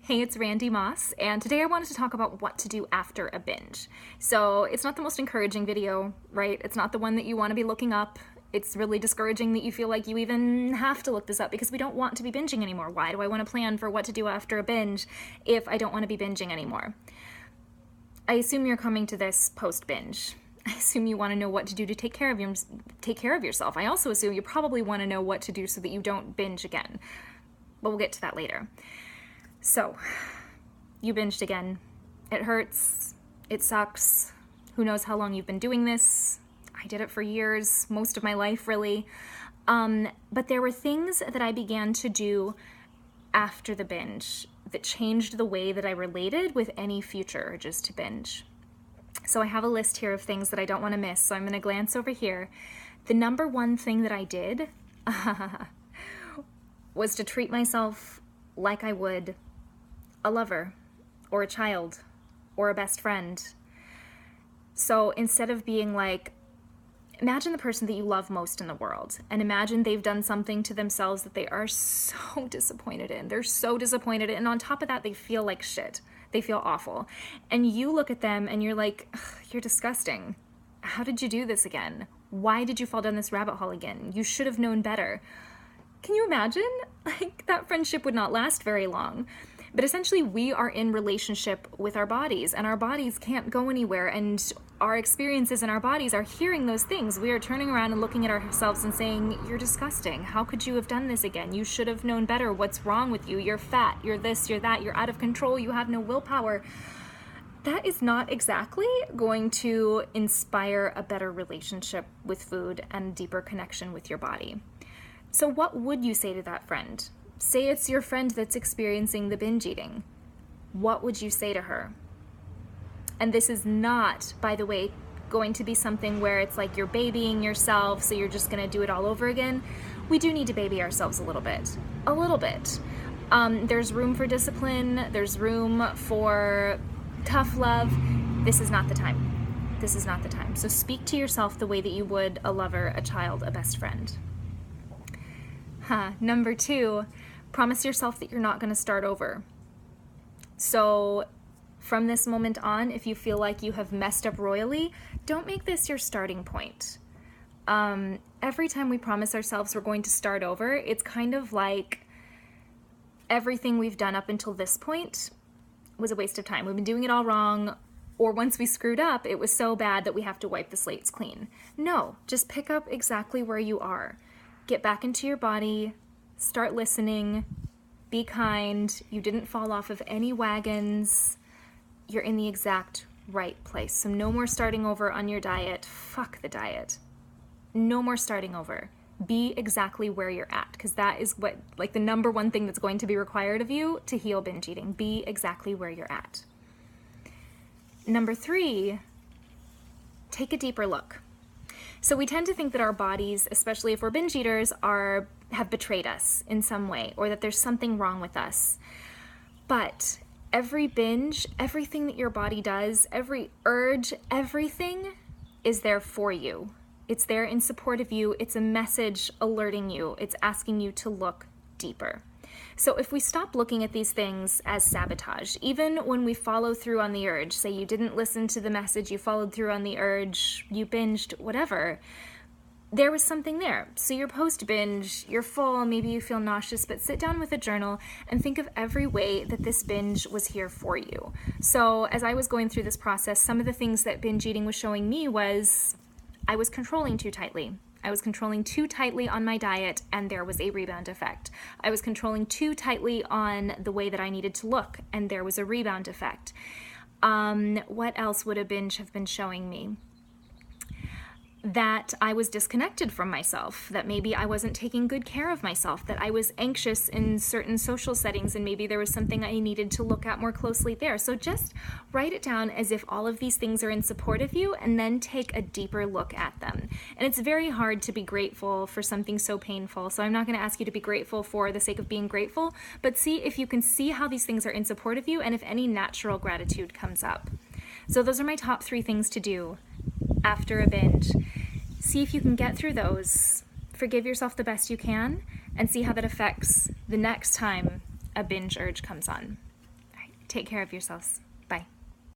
Hey, it's Randy Moss, and today I wanted to talk about what to do after a binge. So it's not the most encouraging video, right? It's not the one that you want to be looking up. It's really discouraging that you feel like you even have to look this up because we don't want to be binging anymore. Why do I want to plan for what to do after a binge if I don't want to be binging anymore? I assume you're coming to this post-binge. I assume you want to know what to do to take care of yourself. I also assume you probably want to know what to do so that you don't binge again. But we'll get to that later. So, you binged again. It hurts. It sucks. Who knows how long you've been doing this? I did it for years, most of my life, really. But there were things that I began to do after the binge that changed the way that I related with any future urges to binge. So I have a list here of things that I don't want to miss, so I'm going to glance over here. The number one thing that I did was to treat myself like I would a lover or a child or a best friend. So instead of being like, imagine the person that you love most in the world and imagine they've done something to themselves that they are so disappointed in. They're so disappointed, and on top of that, they feel like shit. They feel awful. And you look at them and you're like, you're disgusting. How did you do this again? Why did you fall down this rabbit hole again? You should have known better. Can you imagine? Like, that friendship would not last very long. But essentially, we are in relationship with our bodies, and our bodies can't go anywhere, and our experiences in our bodies are hearing those things. We are turning around and looking at ourselves and saying, you're disgusting. How could you have done this again? You should have known better. What's wrong with you? You're fat. You're this, you're that. You're out of control. You have no willpower. That is not exactly going to inspire a better relationship with food and a deeper connection with your body. So what would you say to that friend? Say it's your friend that's experiencing the binge eating. What would you say to her? And this is not, by the way, going to be something where it's like you're babying yourself, so you're just going to do it all over again. We do need to baby ourselves a little bit. A little bit. There's room for discipline. There's room for tough love. This is not the time. This is not the time. So speak to yourself the way that you would a lover, a child, a best friend. Number 2, promise yourself that you're not going to start over. So from this moment on, if you feel like you have messed up royally, don't make this your starting point. Every time we promise ourselves we're going to start over, it's kind of like everything we've done up until this point was a waste of time. We've been doing it all wrong, or once we screwed up, it was so bad that we have to wipe the slates clean. No, just pick up exactly where you are. Get back into your body, start listening, be kind. You didn't fall off of any wagons. You're in the exact right place. So no more starting over on your diet. Fuck the diet. No more starting over. Be exactly where you're at, because that is what, like, the number one thing that's going to be required of you to heal binge eating. Be exactly where you're at. Number 3, take a deeper look. So we tend to think that our bodies, especially if we're binge eaters, have betrayed us in some way, or that there's something wrong with us. But every binge, everything that your body does, every urge, everything is there for you. It's there in support of you. It's a message alerting you. It's asking you to look deeper. So if we stop looking at these things as sabotage, even when we follow through on the urge, say you didn't listen to the message, you followed through on the urge, you binged, whatever, there was something there. So you're post-binge, you're full, maybe you feel nauseous, but sit down with a journal and think of every way that this binge was here for you. So as I was going through this process, some of the things that binge eating was showing me was I was controlling too tightly. I was controlling too tightly on my diet, and there was a rebound effect. I was controlling too tightly on the way that I needed to look, and there was a rebound effect. What else would a binge have been showing me? That I was disconnected from myself, that maybe I wasn't taking good care of myself, that I was anxious in certain social settings, and maybe there was something I needed to look at more closely there. So just write it down as if all of these things are in support of you, and then take a deeper look at them. And it's very hard to be grateful for something so painful, so I'm not going to ask you to be grateful for the sake of being grateful, but see if you can see how these things are in support of you, and if any natural gratitude comes up. So those are my top 3 things to do after a binge. See if you can get through those, forgive yourself the best you can, and see how that affects the next time a binge urge comes on. Take care of yourselves. Bye.